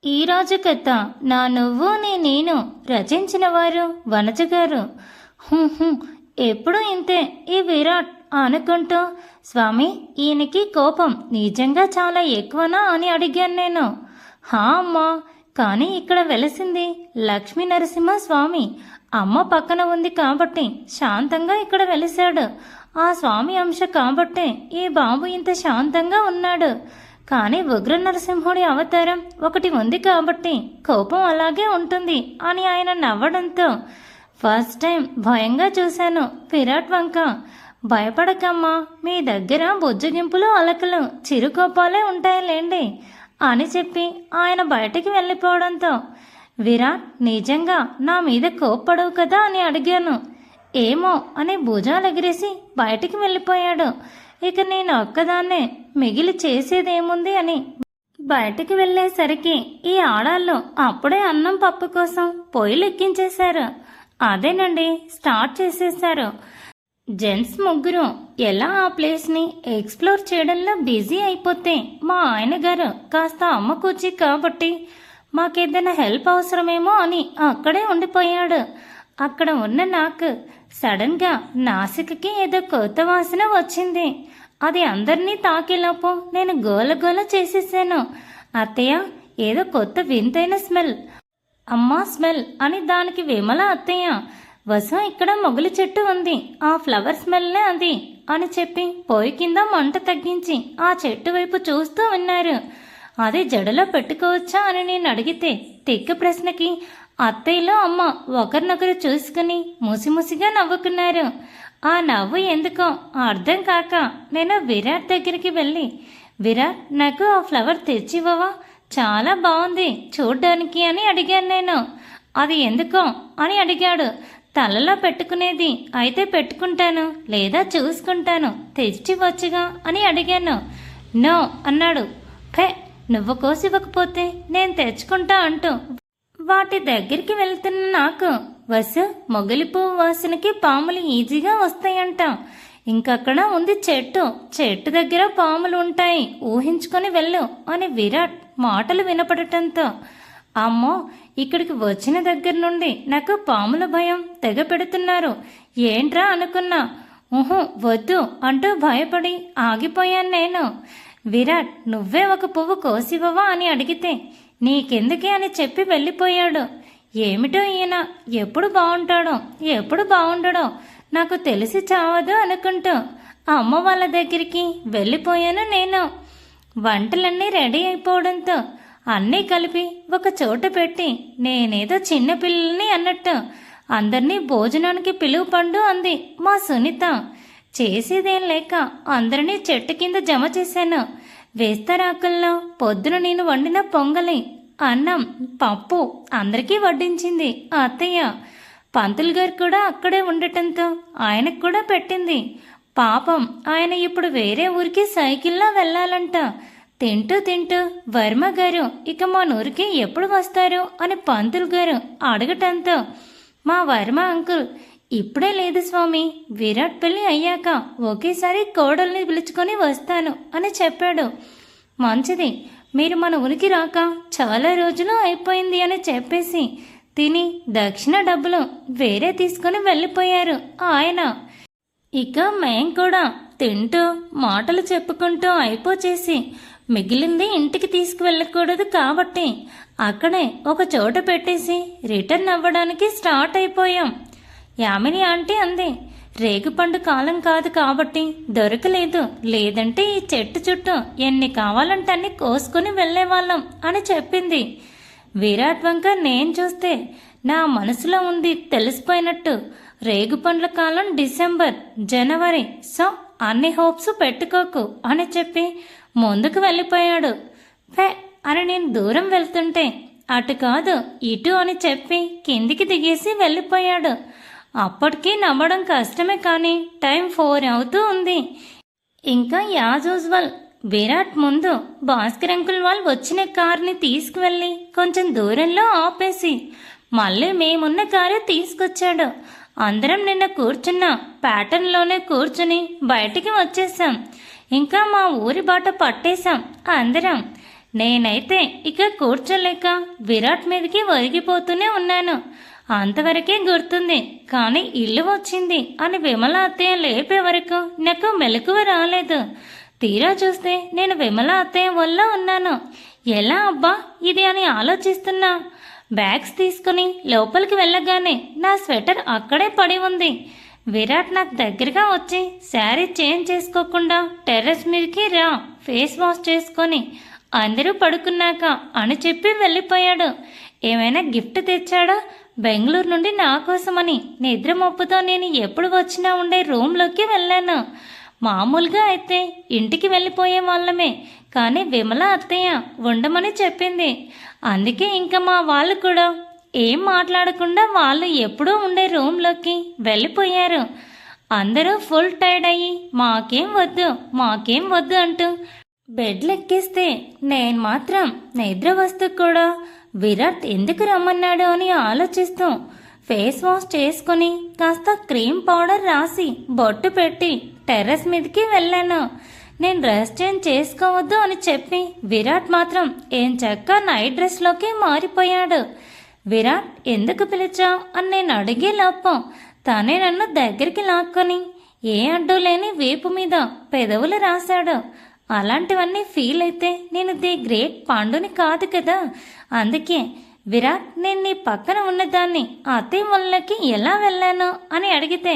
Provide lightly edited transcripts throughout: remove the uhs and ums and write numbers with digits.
ఈరోజు కథ నా నువ్వు నేను రచించిన వారు వనజ గారు. ఎప్పుడు ఇంతే ఈ విరాట్ అనుకుంటూ, స్వామి ఈయనకి కోపం నిజంగా చాలా ఎక్కువనా అని అడిగాను నేను. హా అమ్మా, కానీ ఇక్కడ వెలసింది లక్ష్మీ నరసింహ స్వామి. అమ్మ పక్కన ఉంది కాబట్టి శాంతంగా ఇక్కడ వెలిశాడు. ఆ స్వామి అంశ కాబట్టే ఈ బాబు ఇంత శాంతంగా ఉన్నాడు. కానీ ఉగ్ర నరసింహుడి అవతారం ఒకటి ఉంది కాబట్టి కోపం అలాగే ఉంటుంది అని ఆయన నవ్వడంతో ఫస్ట్ టైం భయంగా చూశాను విరాట్ వంక. భయపడకమ్మా, మీ దగ్గర బుజ్జగింపులు అలకలు చిరుకోపాలే ఉంటాయిలేండి అని చెప్పి ఆయన బయటికి వెళ్ళిపోవడంతో, విరాట్ నిజంగా నా మీద కోప్పడవు కదా అని అడిగాను. ఏమో అని భుజాలెగిరేసి బయటికి వెళ్ళిపోయాడు. ఇక నేను ఒక్కదాన్నే మిగిలి చేసేదేముంది అని బయటికి వెళ్ళేసరికి ఈ ఆడాళ్ళు అప్పుడే అన్నం పప్పు కోసం పొయ్యిలు ఎక్కించేశారు. అదేనండి, స్టార్ట్ చేసేశారు. జెంట్స్ ముగ్గురు ఎలా ఆ ప్లేస్ని ఎక్స్ప్లోర్ చేయడంలో బిజీ అయిపోతే, మా ఆయన గారు కాస్త అమ్మ కూర్చి కాబట్టి మాకేదైనా హెల్ప్ అవసరమేమో అని అక్కడే ఉండిపోయాడు. అక్కడ ఉన్న నాకు సడన్గా నాసికకి ఏదో కొత్త వాసన వచ్చింది. అది అందరినీ తాకేలోపు నేను గోల చేసేసాను. అత్తయ్య, ఏదో కొత్త వింతైన స్మెల్, అమ్మా స్మెల్ అని దానికి విమల అత్తయ్య, వసం ఇక్కడ మొగలి చెట్టు ఉంది, ఆ ఫ్లవర్ స్మెల్నే అది అని చెప్పి పొయ్యి కింద మంట తగ్గించి ఆ చెట్టు వైపు చూస్తూ ఉన్నారు. అది జడలో పెట్టుకోవచ్చా అని నేను అడిగితే తిక్క ప్రశ్నకి అత్తయ్యలో అమ్మ ఒకరినొకరు చూసుకుని ముసిముసిగా నవ్వుకున్నారు. ఆ నవ్వు ఎందుకో అర్థం కాక నేను విరాట్ దగ్గరికి వెళ్ళి, విరాట్ నాకు ఆ ఫ్లవర్ తెచ్చివ్వవా, చాలా బాగుంది చూడ్డానికి అని అడిగాను నేను. అది ఎందుకో అని అడిగాడు. తలలో పెట్టుకునేది అయితే పెట్టుకుంటాను, లేదా చూసుకుంటాను, తెచ్చివచ్చుగా అని అడిగాను. నో అన్నాడు. ఫే, నువ్వు కోసివ్వకపోతే నేను తెచ్చుకుంటా అంటూ వాటి దగ్గరికి వెళ్తున్న నాకు, వసు మొగలి పువ్వు వాసనకి పాములు ఈజీగా వస్తాయంట, ఇంకక్కడ ఉంది చెట్టు దగ్గర పాములు ఉంటాయి, ఊహించుకొని వెళ్ళు అని విరాట్ మాటలు వినపడటంతో, అమ్మో ఇక్కడికి వచ్చిన దగ్గర నుండి నాకు పాముల భయం తెగ పెడుతున్నారు ఏంట్రా అనుకున్నా. వద్దు అంటూ భయపడి ఆగిపోయాను నేను. విరాట్, నువ్వే ఒక పువ్వు కోసివ్వవా అని అడిగితే నీకెందుకే అని చెప్పి వెళ్ళిపోయాడు. ఏమిటో ఈయన, ఎప్పుడు బాగుంటాడో ఎప్పుడు బాగుండడో నాకు తెలిసి చావదు అనుకుంటూ అమ్మ వాళ్ళ దగ్గరికి వెళ్ళిపోయాను నేను. వంటలన్నీ రెడీ అయిపోవడంతో అన్నీ కలిపి ఒక చోట పెట్టి నేనేదో చిన్నపిల్లల్ని అన్నట్టు అందరినీ భోజనానికి పిలువు పండు అంది మా సునీత. చేసేదేం లేక అందరినీ చెట్టు కింద జమ చేశాను. వేస్తరాకుల్లో పొద్దున నేను వండిన పొంగలి, అన్నం, పప్పు అందరికీ వడ్డించింది అత్తయ్య. పంతులు గారు కూడా అక్కడే ఉండటంతో ఆయనకు కూడా పెట్టింది. పాపం ఆయన ఇప్పుడు వేరే ఊరికి సైకిల్లో వెళ్ళాలంట. తింటూ వర్మ గారు ఇక మా ఊరికి ఎప్పుడు వస్తారు అని పంతులు గారు అడగటంతో మా వర్మ అంకుల్, ఇప్పుడే లేదు స్వామి, విరాట్ పెళ్ళి అయ్యాక ఒకేసారి కోడల్ని పిలుచుకొని వస్తాను అని చెప్పాడు. మంచిది, మీరు మన ఊరికి రాక చాలా రోజులు అయిపోయింది అని చెప్పేసి తిని దక్షిణ డబ్బులు వేరే తీసుకొని వెళ్ళిపోయారు ఆయన. ఇక మేం కూడా తింటూ మాటలు చెప్పుకుంటూ అయిపోచేసి మిగిలింది ఇంటికి తీసుకువెళ్ళకూడదు కాబట్టి అక్కడే ఒక చోట పెట్టేసి రిటర్న్ అవ్వడానికి స్టార్ట్ అయిపోయాం. యామిని ఆంటీ అంది, రేగుపండు కాలం కాదు కాబట్టి దొరకలేదు, లేదంటే ఈ చెట్టు చుట్టూ ఎన్ని కావాలంటే అన్ని కోసుకుని వెళ్ళేవాళ్ళం అని చెప్పింది. విరాట్ వంక నేను చూస్తే నా మనసులో ఉంది తెలిసిపోయినట్టు, రేగుపండ్ల కాలం డిసెంబర్, జనవరి, సో అన్ని హోప్స్ పెట్టుకోకు అని చెప్పి ముందుకు వెళ్ళిపోయాడు. ఫే అని నేను దూరం వెళ్తుంటే, అటు కాదు ఇటు అని చెప్పి కిందికి దిగేసి వెళ్ళిపోయాడు. అప్పటికీ నమ్మడం కష్టమే కానీ టైం 4 అవుతూ ఉంది. ఇంకా యాజ్ యూజువల్ విరాట్ ముందు భాస్కర్ అంకుల్ వాళ్ళు వచ్చిన కార్ని తీసుకువెళ్ళి కొంచెం దూరంలో ఆపేసి మళ్ళీ మేమున్న కారు తీసుకొచ్చాడు. అందరం నిన్న కూర్చున్న ప్యాటర్న్లోనే కూర్చుని బయటికి వచ్చేసాం. ఇంకా మా ఊరి బాట పట్టేశాం అందరం. నేనైతే ఇక కూర్చోలేక విరాట్ మీదకి ఒరిగిపోతూనే ఉన్నాను. అంతవరకే గుర్తుంది, కానీ ఇల్లు వచ్చింది అని విమల అత్తయ్య లేపే వరకు నాకు మెలకువ రాలేదు. తీరా చూస్తే నేను విమల అత్తయ్య వల్ల ఉన్నాను. ఎలా అబ్బా ఇది అని ఆలోచిస్తున్నా. బ్యాగ్స్ తీసుకుని లోపలికి వెళ్ళగానే నా స్వెటర్ అక్కడే పడి ఉంది. విరాట్ నాకు దగ్గరగా వచ్చి శారీ చేంజ్ చేసుకోకుండా టెర్రస్ మీదకి రా, ఫేస్ వాష్ చేసుకొని అందరూ పడుకున్నాక అని చెప్పి వెళ్ళిపోయాడు. ఏమైనా గిఫ్ట్ తెచ్చాడా బెంగళూరు నుండి నా కోసమని? నిద్ర మప్పుతో నేను ఎప్పుడు వచ్చినా ఉండే రూమ్లోకి వెళ్ళాను. మామూలుగా అయితే ఇంటికి వెళ్ళిపోయే వాళ్ళమే, కానీ విమల అత్తయ్య ఉండమని చెప్పింది. అందుకే ఇంకా మా వాళ్ళు కూడా ఏం మాట్లాడకుండా వాళ్ళు ఎప్పుడూ ఉండే రూమ్లోకి వెళ్ళిపోయారు. అందరూ ఫుల్ టైర్డ్ అయ్యి మాకేం వద్దు అంటూ బెడ్లెక్కిస్తే నేను మాత్రం నిద్ర వస్తూ కూడా విరాట్ ఎందుకు రమ్మన్నాడు అని ఆలోచిస్తూ ఫేస్ వాష్ చేసుకుని కాస్త క్రీమ్ పౌడర్ రాసి బొట్టు పెట్టి టెర్రస్ మీదకి వెళ్ళాను. నేను డ్రెస్ చేంజ్ చేసుకోవద్దు అని చెప్పి విరాట్ మాత్రం ఏం చక్క నైట్ డ్రెస్లోకి మారిపోయాడు. విరాట్ ఎందుకు పిలిచావు అని నేను అడిగే లోపం తనే నన్ను దగ్గరికి లాక్కొని ఏ అడ్డు లేని వీపు మీద పెదవులు రాశాడు. అలాంటివన్నీ ఫీల్ అయితే నేను ది గ్రేట్ పాండుని కాదు కదా. అందుకే విరాట్, నేను నీ పక్కన ఉన్నదాన్ని అత్తయ్య వాళ్ళకి ఎలా వెళ్ళాను అని అడిగితే,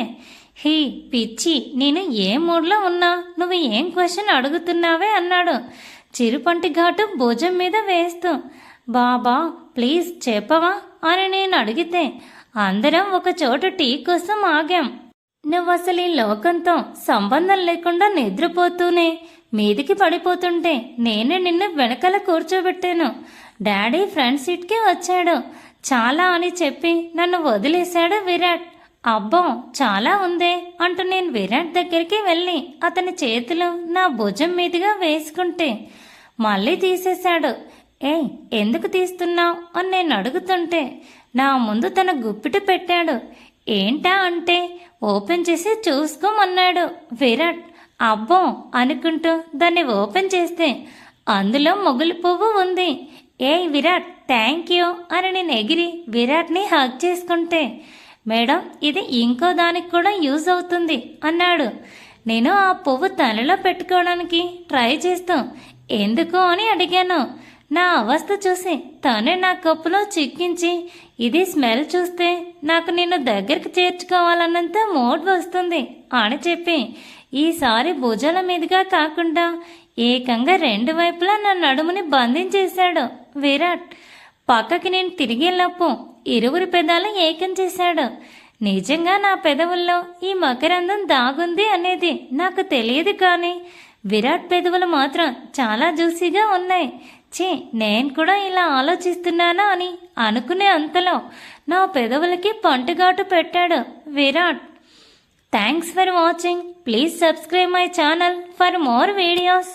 హీ పిచ్చి, నేను ఏ మూడ్లో ఉన్నా నువ్వు ఏం క్వశ్చన్ అడుగుతున్నావే అన్నాడు చిరుపంటి ఘాటు భుజం మీద వేస్తూ. బాబా ప్లీజ్ చెప్పవా అని నేను అడిగితే, అందరం ఒక చోట టీ కోసం ఆగాం. నువ్వు అసలు ఈ లోకంతో సంబంధం లేకుండా నిద్రపోతూనే మీదికి పడిపోతుంటే నేనే నిన్ను వెనకాల కూర్చోబెట్టాను. డాడీ ఫ్రంట్ సీట్కి వచ్చాడు. చాలా అని చెప్పి నన్ను వదిలేశాడు విరాట్. అబ్బో చాలా ఉందే అంటూ నేను విరాట్ దగ్గరికి వెళ్ళి అతని చేతులు నా భుజం మీదుగా వేసుకుంటే మళ్ళీ తీసేశాడు. ఎందుకు తీస్తున్నావు అని నేను అడుగుతుంటే నా ముందు తన గుప్పిట పెట్టాడు. ఏంటా అంటే ఓపెన్ చేసి చూసుకోమన్నాడు విరాట్. అబ్బో అనుకుంటూ దాన్ని ఓపెన్ చేస్తే అందులో మొగులు పువ్వు ఉంది. విరాట్ థ్యాంక్ యూ అని నేను ఎగిరి విరాట్ని హగ్ చేసుకుంటే, మేడం ఇది ఇంకో దానికి కూడా యూజ్ అవుతుంది అన్నాడు. నేను ఆ పువ్వు తలలో పెట్టుకోవడానికి ట్రై చేస్తూ ఎందుకు అని అడిగాను. నా అవస్థ చూసి తనే నా కప్పులో చిక్కించి, ఇది స్మెల్ చూస్తే నాకు నిన్ను దగ్గరికి చేర్చుకోవాలన్నంత మూడ్ వస్తుంది అని చెప్పి ఈసారి భుజాల మీదుగా కాకుండా ఏకంగా రెండు వైపులా నా నడుముని బంధించేశాడు విరాట్. పక్కకి నేను తిరిగేలోపు ఇరువురి పెదాలు ఏకం చేశాడు. నిజంగా నా పెదవుల్లో ఈ మకరందం దాగుంది అనేది నాకు తెలియదు, కానీ విరాట్ పెదవులు మాత్రం చాలా జ్యూసీగా ఉన్నాయి. నేను కూడా ఇలా ఆలోచిస్తున్నానా అని అనుకునే అంతలో నా పెదవులకి పంటుగాటు పెట్టాడు Virat. Thanks for watching. Please subscribe my channel for more videos.